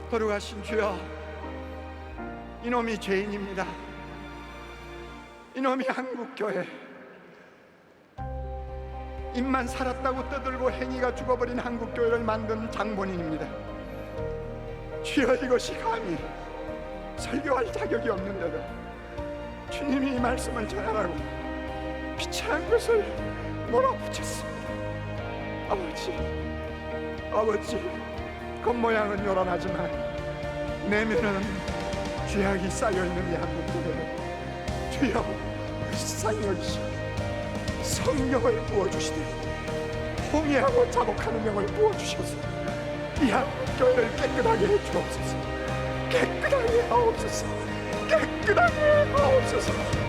거룩하신 주여, 이놈이 죄인입니다. 이놈이 한국교회, 입만 살았다고 떠들고 행위가 죽어버린 한국교회를 만든 장본인입니다. 주여, 이것이 감히 설교할 자격이 없는데도 주님이 이 말씀을 전하라고 비참한 것을 몰아붙였습니다. 아버지, 겉모양은 요란하지만 내면은 죄악이 쌓여있는 이 한국교회를 주여 불쌍히 여기시고 성령을 부어주시되 통회하고 자복하는 영을 부어주셔서 이 한국교회를 깨끗하게 해주옵소서. 깨끗하게 하옵소서. 깨끗하게 하옵소서.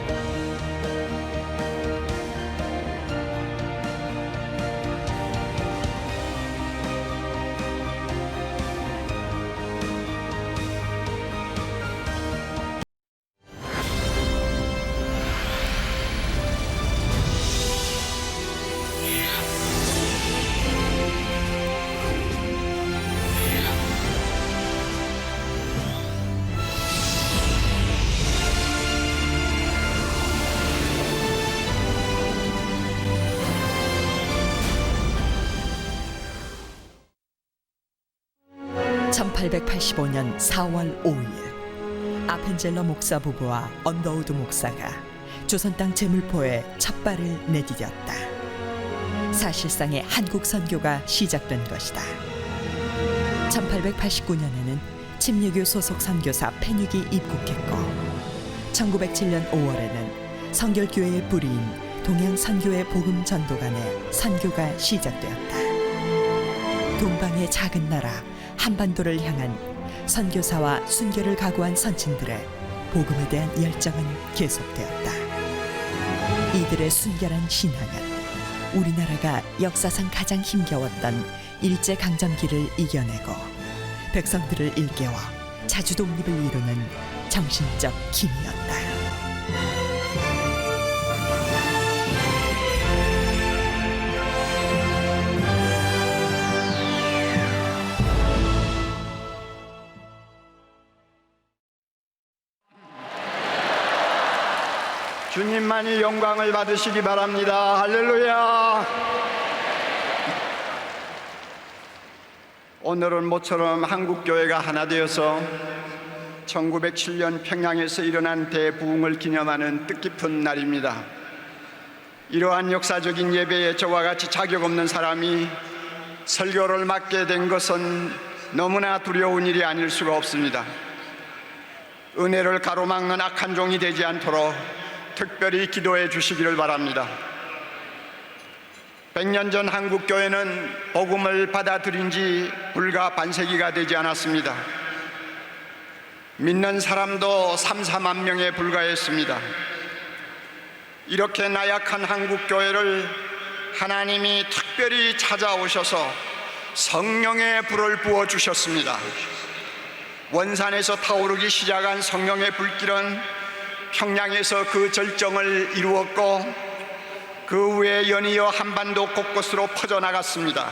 (1885년 4월 5일) 아펜젤러 목사 부부와 언더우드 목사가 조선 땅 제물포에 첫 발을 내디뎠다. 사실상의 한국 선교가 시작된 것이다. 1889년에는 침례교 소속 선교사 페닉이 입국했고 1907년 5월에는 성결교회의 뿌리인 동양 선교회 복음 전도관의 선교가 시작되었다. 동방의 작은 나라 한반도를 향한 선교사와 순교를 각오한 선친들의 복음에 대한 열정은 계속되었다. 이들의 순결한 신앙은 우리나라가 역사상 가장 힘겨웠던 일제강점기를 이겨내고 백성들을 일깨워 자주 독립을 이루는 정신적 힘이었다. 주님만이 영광을 받으시기 바랍니다. 할렐루야. 오늘은 모처럼 한국교회가 하나 되어서 1907년 평양에서 일어난 대부흥을 기념하는 뜻깊은 날입니다. 이러한 역사적인 예배에 저와 같이 자격 없는 사람이 설교를 맡게 된 것은 너무나 두려운 일이 아닐 수가 없습니다. 은혜를 가로막는 악한 종이 되지 않도록 특별히 기도해 주시기를 바랍니다. 100년 전 한국교회는 복음을 받아들인 지 불과 반세기가 되지 않았습니다. 믿는 사람도 3, 4만 명에 불과했습니다. 이렇게 나약한 한국교회를 하나님이 특별히 찾아오셔서 성령의 불을 부어주셨습니다. 원산에서 타오르기 시작한 성령의 불길은 평양에서 그 절정을 이루었고 그 후에 연이어 한반도 곳곳으로 퍼져나갔습니다.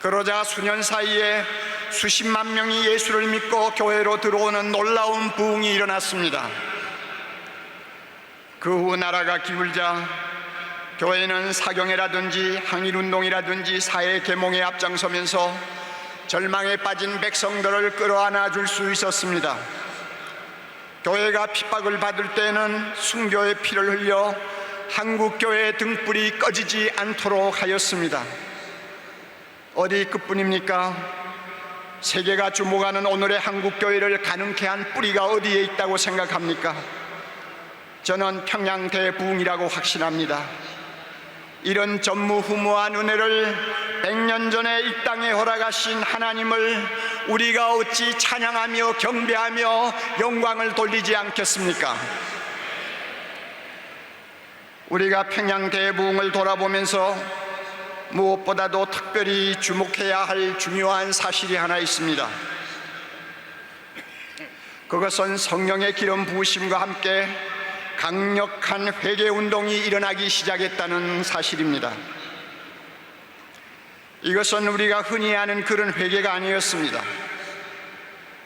그러자 수년 사이에 수십만 명이 예수를 믿고 교회로 들어오는 놀라운 부흥이 일어났습니다. 그 후 나라가 기울자 교회는 사경회라든지 항일운동이라든지 사회 계몽에 앞장서면서 절망에 빠진 백성들을 끌어안아 줄 수 있었습니다. 교회가 핍박을 받을 때는 순교의 피를 흘려 한국교회의 등불이 꺼지지 않도록 하였습니다. 어디 그뿐입니까? 세계가 주목하는 오늘의 한국교회를 가능케 한 뿌리가 어디에 있다고 생각합니까? 저는 평양 대부흥이라고 확신합니다. 이런 전무후무한 은혜를 100년 전에 이 땅에 허락하신 하나님을 우리가 어찌 찬양하며 경배하며 영광을 돌리지 않겠습니까? 우리가 평양 대부흥을 돌아보면서 무엇보다도 특별히 주목해야 할 중요한 사실이 하나 있습니다. 그것은 성령의 기름 부으심과 함께 강력한 회개운동이 일어나기 시작했다는 사실입니다. 이것은 우리가 흔히 아는 그런 회개가 아니었습니다.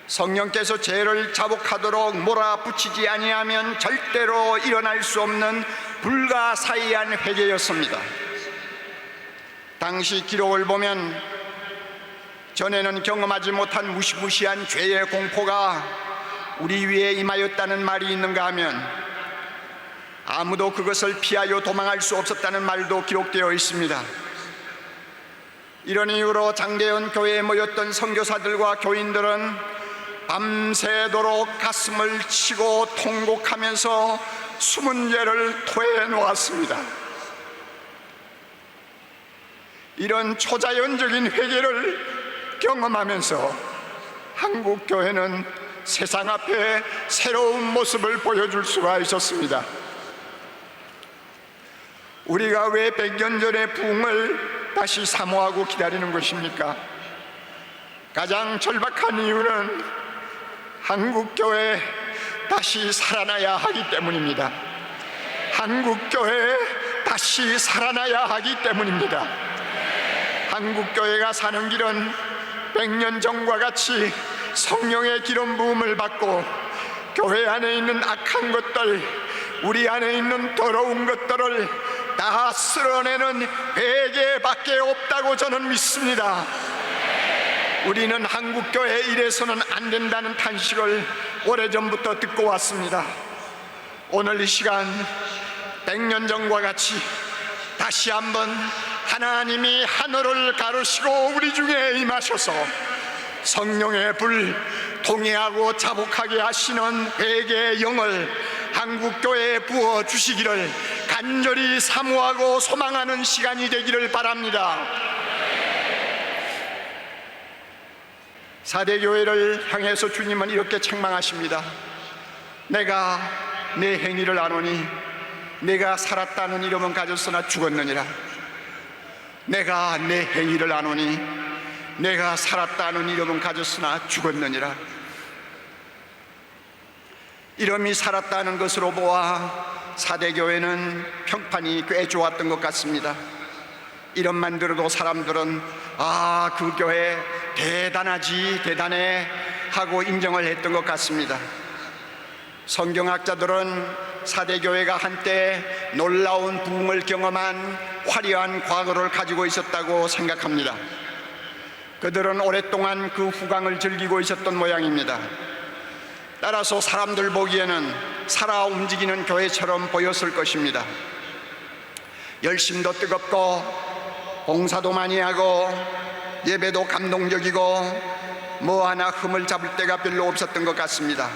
성령께서 죄를 자복하도록 몰아붙이지 아니하면 절대로 일어날 수 없는 불가사의한 회개였습니다. 당시 기록을 보면 전에는 경험하지 못한 무시무시한 죄의 공포가 우리 위에 임하였다는 말이 있는가 하면 아무도 그것을 피하여 도망할 수 없었다는 말도 기록되어 있습니다. 이런 이유로 장대현 교회에 모였던 선교사들과 교인들은 밤새도록 가슴을 치고 통곡하면서 숨은 죄를 토해 놓았습니다. 이런 초자연적인 회개를 경험하면서 한국 교회는 세상 앞에 새로운 모습을 보여줄 수가 있었습니다. 우리가 왜 100년 전의 부흥을 다시 사모하고 기다리는 것입니까? 가장 절박한 이유는 한국 교회 다시 살아나야 하기 때문입니다. 한국 교회 다시 살아나야 하기 때문입니다. 한국 교회가 사는 길은 100년 전과 같이 성령의 기름 부음을 받고 교회 안에 있는 악한 것들, 우리 안에 있는 더러운 것들을 다 쓸어내는 회개밖에 없다고 저는 믿습니다. 우리는 한국교회 이래서는 안 된다는 탄식을 오래전부터 듣고 왔습니다. 오늘 이 시간 100년 전과 같이 다시 한번 하나님이 하늘을 가르시고 우리 중에 임하셔서 성령의 불, 통회하고 자복하게 하시는 회개의 영을 한국교회에 부어주시기를 간절히 사모하고 소망하는 시간이 되기를 바랍니다. 4대 교회를 향해서 주님은 이렇게 책망하십니다. 내가 내 행위를 아노니 내가 살았다는 이름은 가졌으나 죽었느니라. 내가 내 행위를 아노니 내가 살았다는 이름은 가졌으나 죽었느니라. 이름이 살았다는 것으로 보아 4대 교회는 평판이 꽤 좋았던 것 같습니다. 이름만 들어도 사람들은 아, 그 교회 대단하지, 대단해 하고 인정을 했던 것 같습니다. 성경학자들은 4대 교회가 한때 놀라운 부흥을 경험한 화려한 과거를 가지고 있었다고 생각합니다. 그들은 오랫동안 그 후광을 즐기고 있었던 모양입니다. 따라서 사람들 보기에는 살아 움직이는 교회처럼 보였을 것입니다. 열심도 뜨겁고 봉사도 많이 하고 예배도 감동적이고 뭐 하나 흠을 잡을 데가 별로 없었던 것 같습니다.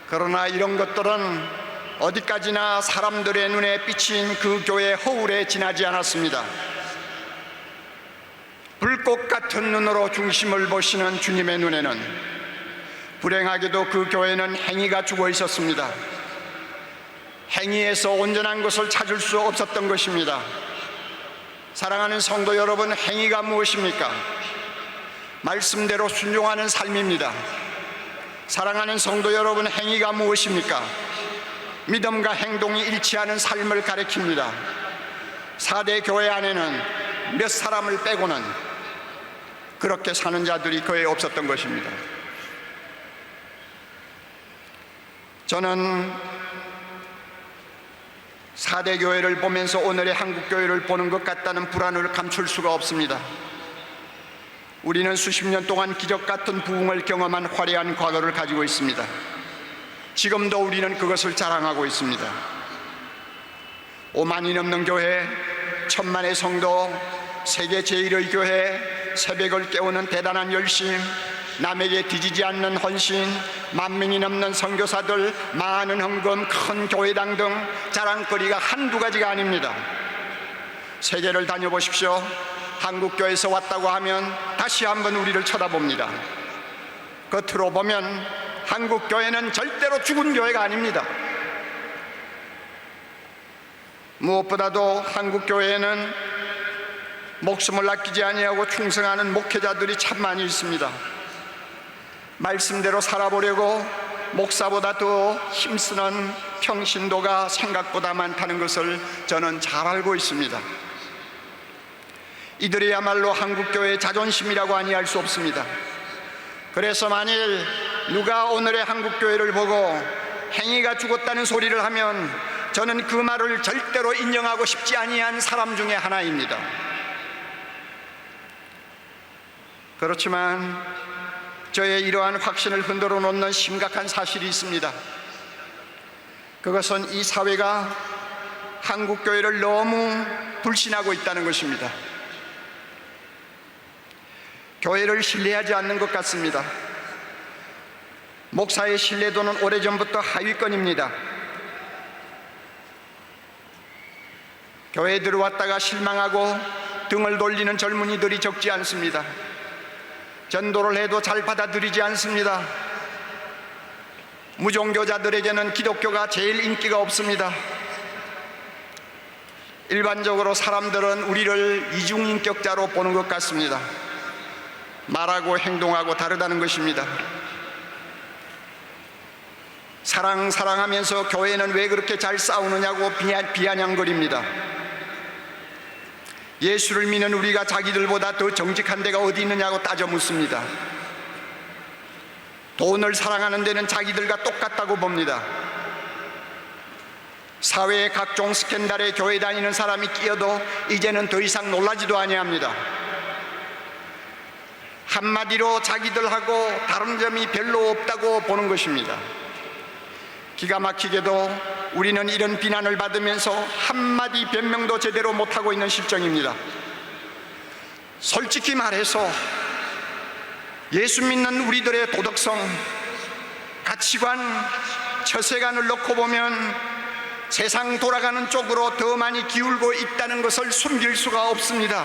그러나 이런 것들은 어디까지나 사람들의 눈에 비친 그 교회 허울에 지나지 않았습니다. 불꽃 같은 눈으로 중심을 보시는 주님의 눈에는 불행하게도 그 교회는 행위가 죽어 있었습니다. 행위에서 온전한 것을 찾을 수 없었던 것입니다. 사랑하는 성도 여러분, 행위가 무엇입니까? 말씀대로 순종하는 삶입니다. 사랑하는 성도 여러분, 행위가 무엇입니까? 믿음과 행동이 일치하는 삶을 가리킵니다. 4대 교회 안에는 몇 사람을 빼고는 그렇게 사는 자들이 거의 없었던 것입니다. 저는 4대 교회를 보면서 오늘의 한국 교회를 보는 것 같다는 불안을 감출 수가 없습니다. 우리는 수십 년 동안 기적 같은 부흥을 경험한 화려한 과거를 가지고 있습니다. 지금도 우리는 그것을 자랑하고 있습니다. 5만이 넘는 교회, 1000만의 성도, 세계 제1의 교회, 새벽을 깨우는 대단한 열심, 남에게 뒤지지 않는 헌신, 10,000명이 넘는 선교사들, 많은 헌금, 큰 교회당 등 자랑거리가 한두 가지가 아닙니다. 세계를 다녀보십시오. 한국교회에서 왔다고 하면 다시 한번 우리를 쳐다봅니다. 겉으로 보면 한국교회는 절대로 죽은 교회가 아닙니다. 무엇보다도 한국교회에는 목숨을 아끼지 아니하고 충성하는 목회자들이 참 많이 있습니다. 말씀대로 살아보려고 목사보다 더 힘쓰는 평신도가 생각보다 많다는 것을 저는 잘 알고 있습니다. 이들이야말로 한국교회의 자존심이라고 아니할 수 없습니다. 그래서 만일 누가 오늘의 한국교회를 보고 행위가 죽었다는 소리를 하면 저는 그 말을 절대로 인정하고 싶지 아니한 사람 중에 하나입니다. 그렇지만 저의 이러한 확신을 흔들어 놓는 심각한 사실이 있습니다. 그것은 이 사회가 한국교회를 너무 불신하고 있다는 것입니다. 교회를 신뢰하지 않는 것 같습니다. 목사의 신뢰도는 오래전부터 하위권입니다. 교회에 들어왔다가 실망하고 등을 돌리는 젊은이들이 적지 않습니다. 전도를 해도 잘 받아들이지 않습니다. 무종교자들에게는 기독교가 제일 인기가 없습니다. 일반적으로 사람들은 우리를 이중인격자로 보는 것 같습니다. 말하고 행동하고 다르다는 것입니다. 사랑하면서 교회는 왜 그렇게 잘 싸우느냐고 비아냥거립니다. 예수를 믿는 우리가 자기들보다 더 정직한 데가 어디 있느냐고 따져 묻습니다. 돈을 사랑하는 데는 자기들과 똑같다고 봅니다. 사회의 각종 스캔들에 교회 다니는 사람이 끼어도 이제는 더 이상 놀라지도 아니합니다. 한마디로 자기들하고 다른 점이 별로 없다고 보는 것입니다. 기가 막히게도 우리는 이런 비난을 받으면서 한마디 변명도 제대로 못하고 있는 실정입니다. 솔직히 말해서 예수 믿는 우리들의 도덕성, 가치관, 처세관을 놓고 보면 세상 돌아가는 쪽으로 더 많이 기울고 있다는 것을 숨길 수가 없습니다.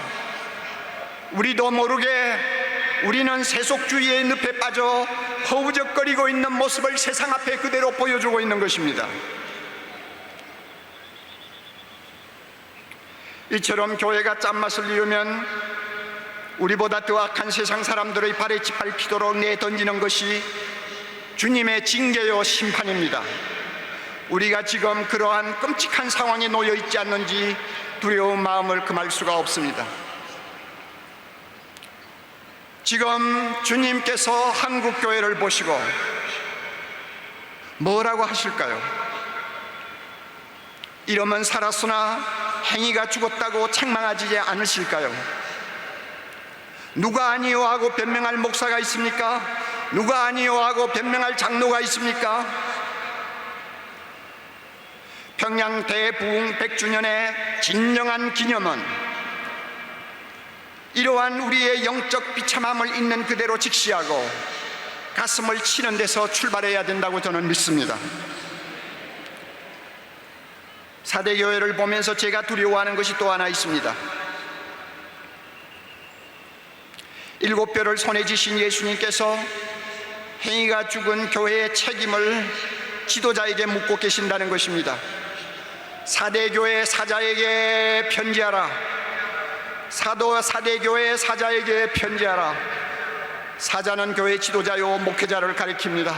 우리도 모르게 우리는 세속주의의 늪에 빠져 허우적거리고 있는 모습을 세상 앞에 그대로 보여주고 있는 것입니다. 이처럼 교회가 짠맛을 잃으면 우리보다 더 악한 세상 사람들의 발에 짓밟히도록 내던지는 것이 주님의 징계요 심판입니다. 우리가 지금 그러한 끔찍한 상황에 놓여 있지 않는지 두려운 마음을 금할 수가 없습니다. 지금 주님께서 한국교회를 보시고 뭐라고 하실까요? 이러면 살았으나 행위가 죽었다고 책망하지 않으실까요? 누가 아니요 하고 변명할 목사가 있습니까? 누가 아니요 하고 변명할 장로가 있습니까? 평양 대부흥 100주년의 진정한 기념은 이러한 우리의 영적 비참함을 있는 그대로 직시하고 가슴을 치는 데서 출발해야 된다고 저는 믿습니다. 사대교회를 보면서 제가 두려워하는 것이 또 하나 있습니다. 7뼈를 손에 쥐신 예수님께서 행위가 죽은 교회의 책임을 지도자에게 묻고 계신다는 것입니다. 사대교회 사자에게 편지하라. 사대교회 사자에게 편지하라. 사자는 교회 지도자요 목회자를 가리킵니다.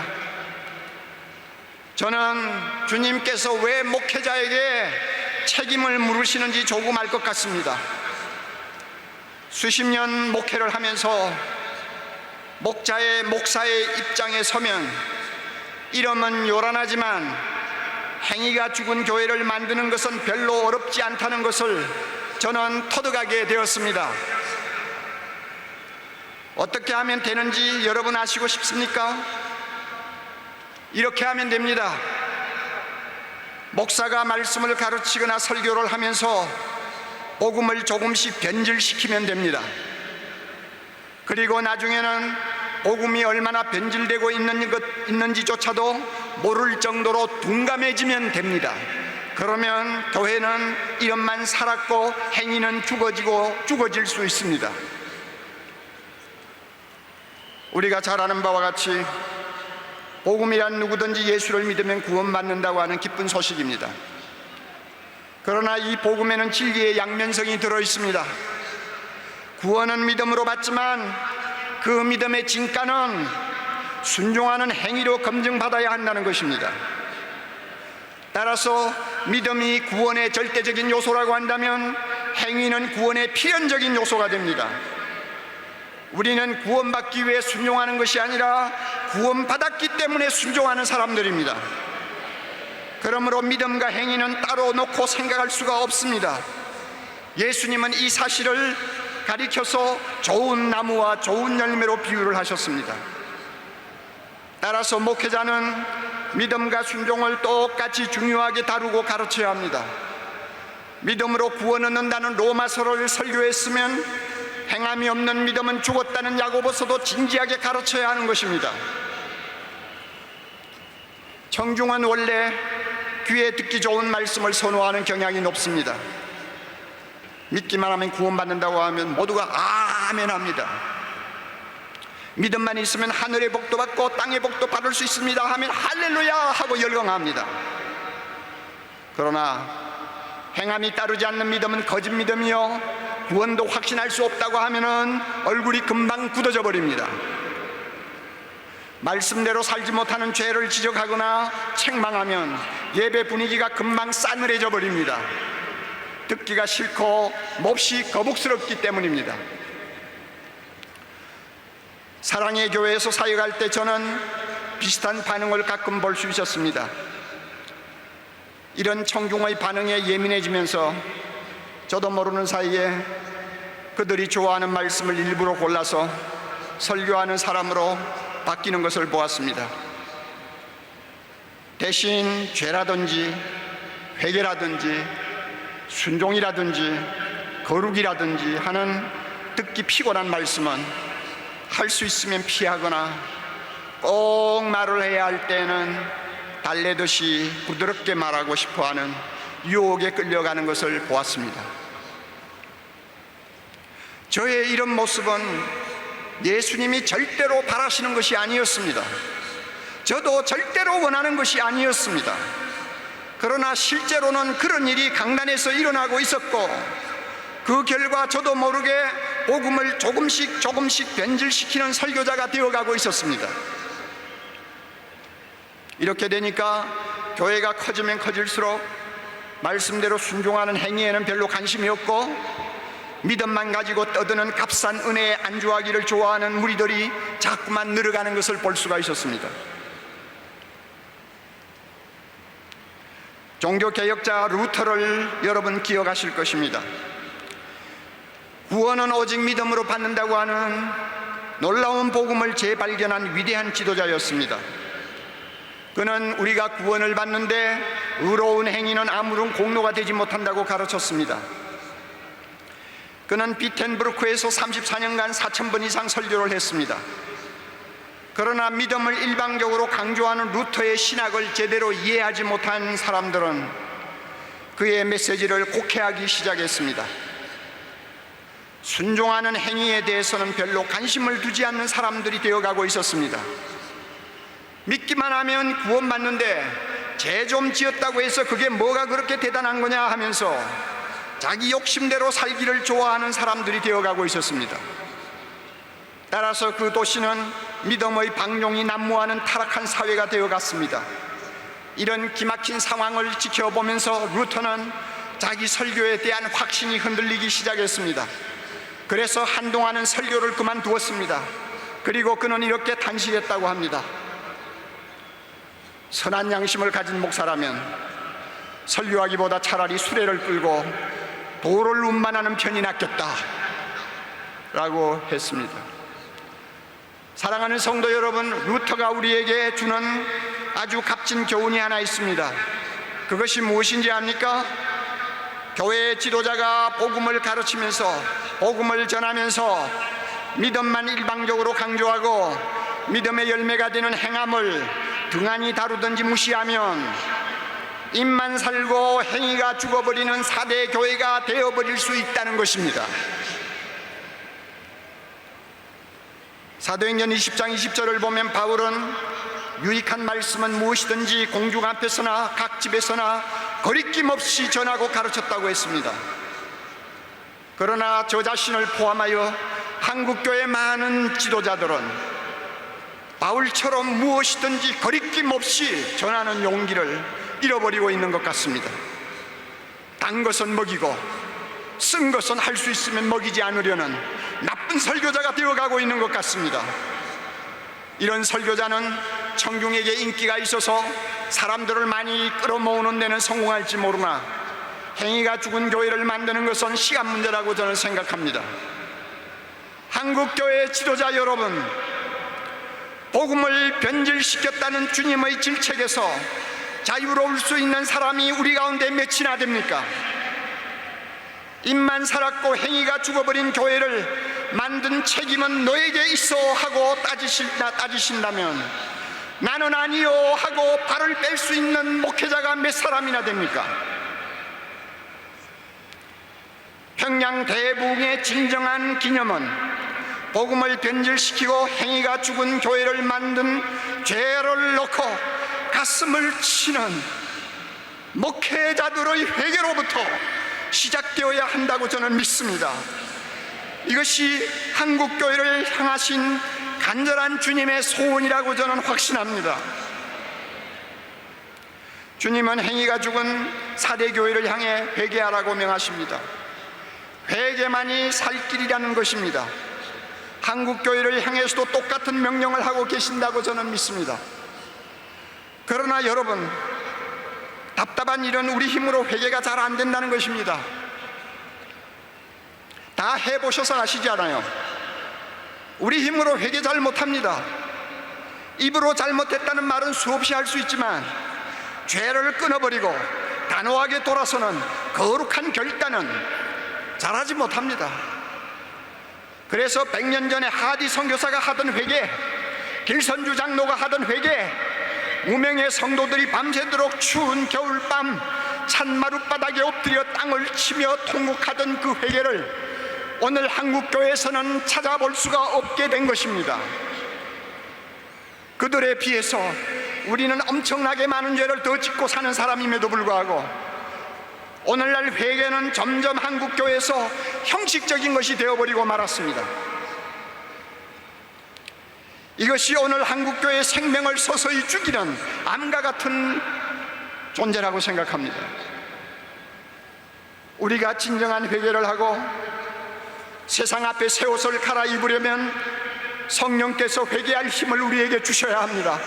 저는 주님께서 왜 목회자에게 책임을 물으시는지 조금 알 것 같습니다. 수십 년 목회를 하면서 목사의 입장에 서면 이름은 요란하지만 행위가 죽은 교회를 만드는 것은 별로 어렵지 않다는 것을 저는 터득하게 되었습니다. 어떻게 하면 되는지 여러분 아시고 싶습니까? 이렇게 하면 됩니다. 목사가 말씀을 가르치거나 설교를 하면서 복음을 조금씩 변질시키면 됩니다. 그리고 나중에는 복음이 얼마나 변질되고 있는지조차도 모를 정도로 둔감해지면 됩니다. 그러면 교회는 이름만 살았고 행위는 죽어질 수 있습니다. 우리가 잘 아는 바와 같이 복음이란 누구든지 예수를 믿으면 구원받는다고 하는 기쁜 소식입니다. 그러나 이 복음에는 진리의 양면성이 들어있습니다. 구원은 믿음으로 받지만 그 믿음의 진가는 순종하는 행위로 검증받아야 한다는 것입니다. 따라서 믿음이 구원의 절대적인 요소라고 한다면 행위는 구원의 필연적인 요소가 됩니다. 우리는 구원받기 위해 순종하는 것이 아니라 구원받았기 때문에 순종하는 사람들입니다. 그러므로 믿음과 행위는 따로 놓고 생각할 수가 없습니다. 예수님은 이 사실을 가리켜서 좋은 나무와 좋은 열매로 비유를 하셨습니다. 따라서 목회자는 믿음과 순종을 똑같이 중요하게 다루고 가르쳐야 합니다. 믿음으로 구원 얻는다는 로마서를 설교했으면 행함이 없는 믿음은 죽었다는 야고보서도 진지하게 가르쳐야 하는 것입니다. 청중은 원래 귀에 듣기 좋은 말씀을 선호하는 경향이 높습니다. 믿기만 하면 구원받는다고 하면 모두가 아멘 합니다. 믿음만 있으면 하늘의 복도 받고 땅의 복도 받을 수 있습니다 하면 할렐루야 하고 열광합니다. 그러나 행함이 따르지 않는 믿음은 거짓 믿음이요 구원도 확신할 수 없다고 하면은 얼굴이 금방 굳어져 버립니다. 말씀대로 살지 못하는 죄를 지적하거나 책망하면 예배 분위기가 금방 싸늘해져 버립니다. 듣기가 싫고 몹시 거북스럽기 때문입니다. 사랑의 교회에서 사역할 때 저는 비슷한 반응을 가끔 볼 수 있었습니다. 이런 청중의 반응에 예민해지면서 저도 모르는 사이에 그들이 좋아하는 말씀을 일부러 골라서 설교하는 사람으로 바뀌는 것을 보았습니다. 대신 죄라든지 회개라든지 순종이라든지 거룩이라든지 하는 듣기 피곤한 말씀은 할 수 있으면 피하거나 꼭 말을 해야 할 때는 달래듯이 부드럽게 말하고 싶어하는 유혹에 끌려가는 것을 보았습니다. 저의 이런 모습은 예수님이 절대로 바라시는 것이 아니었습니다. 저도 절대로 원하는 것이 아니었습니다. 그러나 실제로는 그런 일이 강단에서 일어나고 있었고 그 결과 저도 모르게 복음을 조금씩 변질시키는 설교자가 되어가고 있었습니다. 이렇게 되니까 교회가 커지면 커질수록 말씀대로 순종하는 행위에는 별로 관심이 없고 믿음만 가지고 떠드는 값싼 은혜에 안주하기를 좋아하는 무리들이 자꾸만 늘어가는 것을 볼 수가 있었습니다. 종교개혁자 루터를 여러분 기억하실 것입니다. 구원은 오직 믿음으로 받는다고 하는 놀라운 복음을 재발견한 위대한 지도자였습니다. 그는 우리가 구원을 받는데 의로운 행위는 아무런 공로가 되지 못한다고 가르쳤습니다. 그는 비텐브루크에서 34년간 4,000번 이상 설교를 했습니다. 그러나 믿음을 일방적으로 강조하는 루터의 신학을 제대로 이해하지 못한 사람들은 그의 메시지를 곡해하기 시작했습니다. 순종하는 행위에 대해서는 별로 관심을 두지 않는 사람들이 되어가고 있었습니다. 믿기만 하면 구원받는데 죄 좀 지었다고 해서 그게 뭐가 그렇게 대단한 거냐 하면서 자기 욕심대로 살기를 좋아하는 사람들이 되어가고 있었습니다. 따라서 그 도시는 믿음의 방종이 난무하는 타락한 사회가 되어갔습니다. 이런 기막힌 상황을 지켜보면서 루터는 자기 설교에 대한 확신이 흔들리기 시작했습니다. 그래서 한동안은 설교를 그만두었습니다. 그리고 그는 이렇게 단식했다고 합니다. 선한 양심을 가진 목사라면 설교하기보다 차라리 수레를 끌고 도를 운반하는 편이 낫겠다 라고 했습니다. 사랑하는 성도 여러분, 루터가 우리에게 주는 아주 값진 교훈이 하나 있습니다. 그것이 무엇인지 압니까? 교회의 지도자가 복음을 가르치면서 복음을 전하면서 믿음만 일방적으로 강조하고 믿음의 열매가 되는 행함을 등한히 다루든지 무시하면 입만 살고 행위가 죽어버리는 4대 교회가 되어버릴 수 있다는 것입니다. 사도행전 20장 20절을 보면 바울은 유익한 말씀은 무엇이든지 공중 앞에서나 각 집에서나 거리낌 없이 전하고 가르쳤다고 했습니다. 그러나 저 자신을 포함하여 한국교회 많은 지도자들은 바울처럼 무엇이든지 거리낌 없이 전하는 용기를 잃어버리고 있는 것 같습니다. 단 것은 먹이고 쓴 것은 할 수 있으면 먹이지 않으려는 나쁜 설교자가 되어가고 있는 것 같습니다. 이런 설교자는 청중에게 인기가 있어서 사람들을 많이 끌어모으는 데는 성공할지 모르나 행위가 죽은 교회를 만드는 것은 시간 문제라고 저는 생각합니다. 한국교회 지도자 여러분, 복음을 변질시켰다는 주님의 질책에서 자유로울 수 있는 사람이 우리 가운데 몇이나 됩니까? 입만 살았고 행위가 죽어버린 교회를 만든 책임은 너에게 있어 하고 따지신다면 나는 아니요 하고 발을 뺄 수 있는 목회자가 몇 사람이나 됩니까? 평양 대부흥의 진정한 기념은 복음을 변질시키고 행위가 죽은 교회를 만든 죄를 넣고 가슴을 치는 목회자들의 회개로부터 시작되어야 한다고 저는 믿습니다. 이것이 한국교회를 향하신 간절한 주님의 소원이라고 저는 확신합니다. 주님은 행위가 죽은 사대교회를 향해 회개하라고 명하십니다. 회개만이 살 길이라는 것입니다. 한국교회를 향해서도 똑같은 명령을 하고 계신다고 저는 믿습니다. 그러나 여러분, 답답한 일은 우리 힘으로 회개가 잘 안 된다는 것입니다. 다 해보셔서 아시지 않아요? 우리 힘으로 회개 잘 못합니다. 입으로 잘못했다는 말은 수없이 할 수 있지만 죄를 끊어버리고 단호하게 돌아서는 거룩한 결단은 잘하지 못합니다. 그래서 100년 전에 하디 선교사가 하던 회개, 길선주 장로가 하던 회개, 무명의 성도들이 밤새도록 추운 겨울밤 찬마룻바닥에 엎드려 땅을 치며 통곡하던 그 회개를 오늘 한국교회에서는 찾아볼 수가 없게 된 것입니다. 그들에 비해서 우리는 엄청나게 많은 죄를 더 짓고 사는 사람임에도 불구하고 오늘날 회개는 점점 한국교회에서 형식적인 것이 되어버리고 말았습니다. 이것이 오늘 한국교회의 생명을 서서히 죽이는 암과 같은 존재라고 생각합니다. 우리가 진정한 회개를 하고 세상 앞에 새 옷을 갈아입으려면 성령께서 회개할 힘을 우리에게 주셔야 합니다.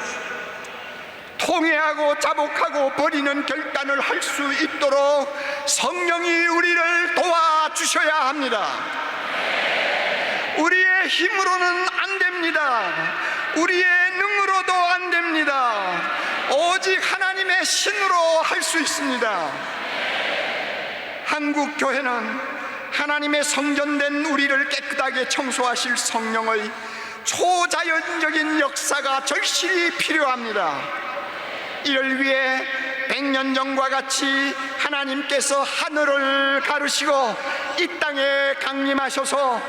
통회하고 자복하고 버리는 결단을 할 수 있도록 성령이 우리를 도와주셔야 합니다. 우리의 힘으로는 안 됩니다. 우리의 능으로도 안 됩니다. 오직 하나님의 신으로 할 수 있습니다. 한국 교회는 하나님의 성전된 우리를 깨끗하게 청소하실 성령의 초자연적인 역사가 절실히 필요합니다. 이를 위해 100년 전과 같이 하나님께서 하늘을 가르시고 이 땅에 강림하셔서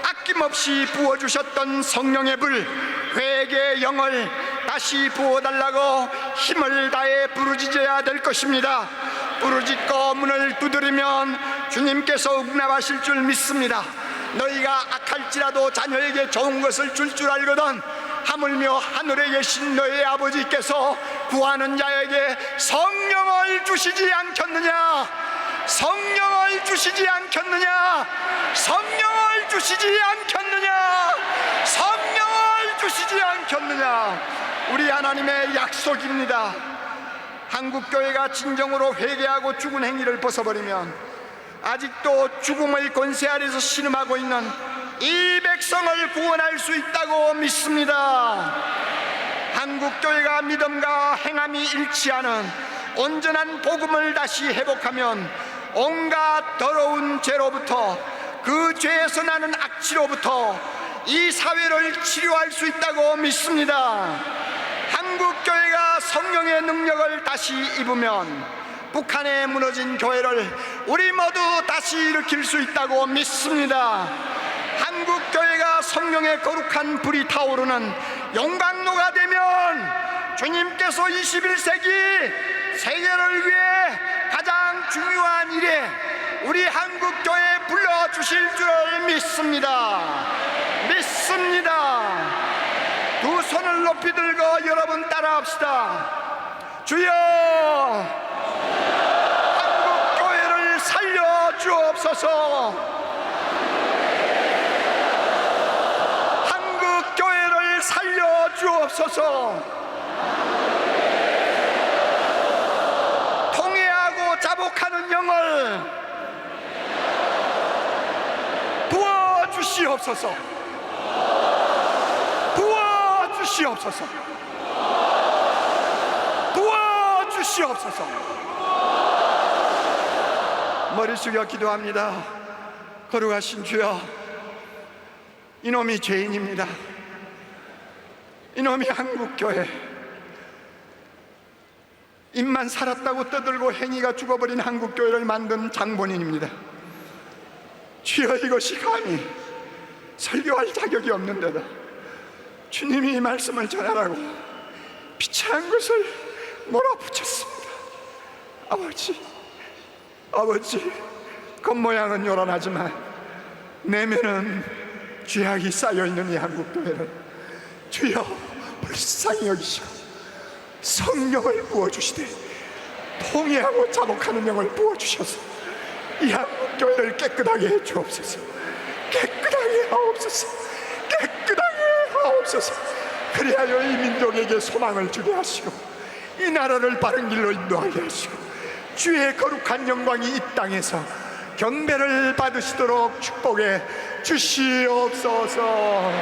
아낌없이 부어주셨던 성령의 불, 회개의 영을 다시 부어달라고 힘을 다해 부르짖어야 될 것입니다. 부르짖고 문을 두드리면 주님께서 응답하실 줄 믿습니다. 너희가 악할지라도 자녀에게 좋은 것을 줄 줄 알거든 하물며 하늘에 계신 너희 아버지께서 구하는 자에게 성령을 주시지 않겠느냐? 성령을 주시지 않겠느냐? 성령을 주시지 않겠느냐? 성령을 주시지 않겠느냐? 우리 하나님의 약속입니다. 한국교회가 진정으로 회개하고 죽은 행위를 벗어버리면 아직도 죽음의 권세 아래서 신음하고 있는 이 백성을 구원할 수 있다고 믿습니다. 한국교회가 믿음과 행함이 일치하는 온전한 복음을 다시 회복하면 온갖 더러운 죄로부터, 그 죄에서 나는 악취로부터 이 사회를 치료할 수 있다고 믿습니다. 한국교회가 성령의 능력을 다시 입으면 북한에 무너진 교회를 우리 모두 다시 일으킬 수 있다고 믿습니다. 한국교회가 성령의 거룩한 불이 타오르는 용광로가 되면 주님께서 21세기 세계를 위해 가장 중요한 일에 우리 한국교회에 불러주실 줄을 믿습니다. 믿습니다. 두 손을 높이 들고 여러분 따라합시다. 주여, 한국교회를 살려 주옵소서. 주시옵소서. 통회하고 자복하는 영을 부어주시옵소서. 부어주시옵소서. 부어주시옵소서. 머리 숙여 기도합니다. 거룩하신 주여, 이놈이 죄인입니다. 이놈이 한국교회, 입만 살았다고 떠들고 행위가 죽어버린 한국교회를 만든 장본인입니다. 주여, 이것이 감히 설교할 자격이 없는데도 주님이 이 말씀을 전하라고 비참한 것을 몰아붙였습니다. 아버지, 겉모양은 요란하지만 내면은 죄악이 쌓여있는 이 한국교회를 주여 불쌍히 여기시고 성령을 부어주시되 통회하고 자복하는 영을 부어주셔서 이 한국교회를 깨끗하게 해주옵소서. 깨끗하게 하옵소서. 깨끗하게 하옵소서. 그리하여 이 민족에게 소망을 주게 하시고 이 나라를 바른 길로 인도하게 하시고 주의 거룩한 영광이 이 땅에서 경배를 받으시도록 축복해 주시옵소서.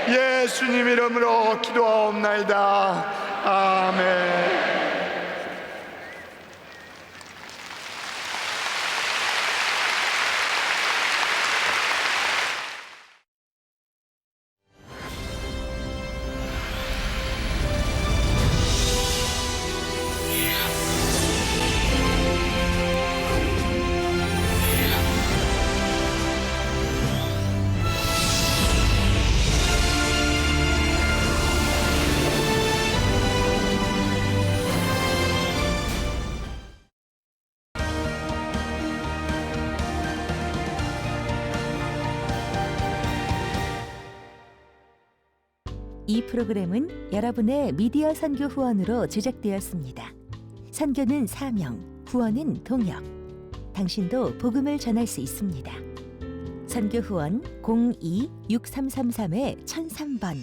예수님 이름으로 기도하옵나이다. 아멘. 이 프로그램은 여러분의 미디어 선교 후원으로 제작되었습니다. 선교는 사명, 후원은 동역. 당신도 복음을 전할 수 있습니다. 선교 후원 02-6333-1003번.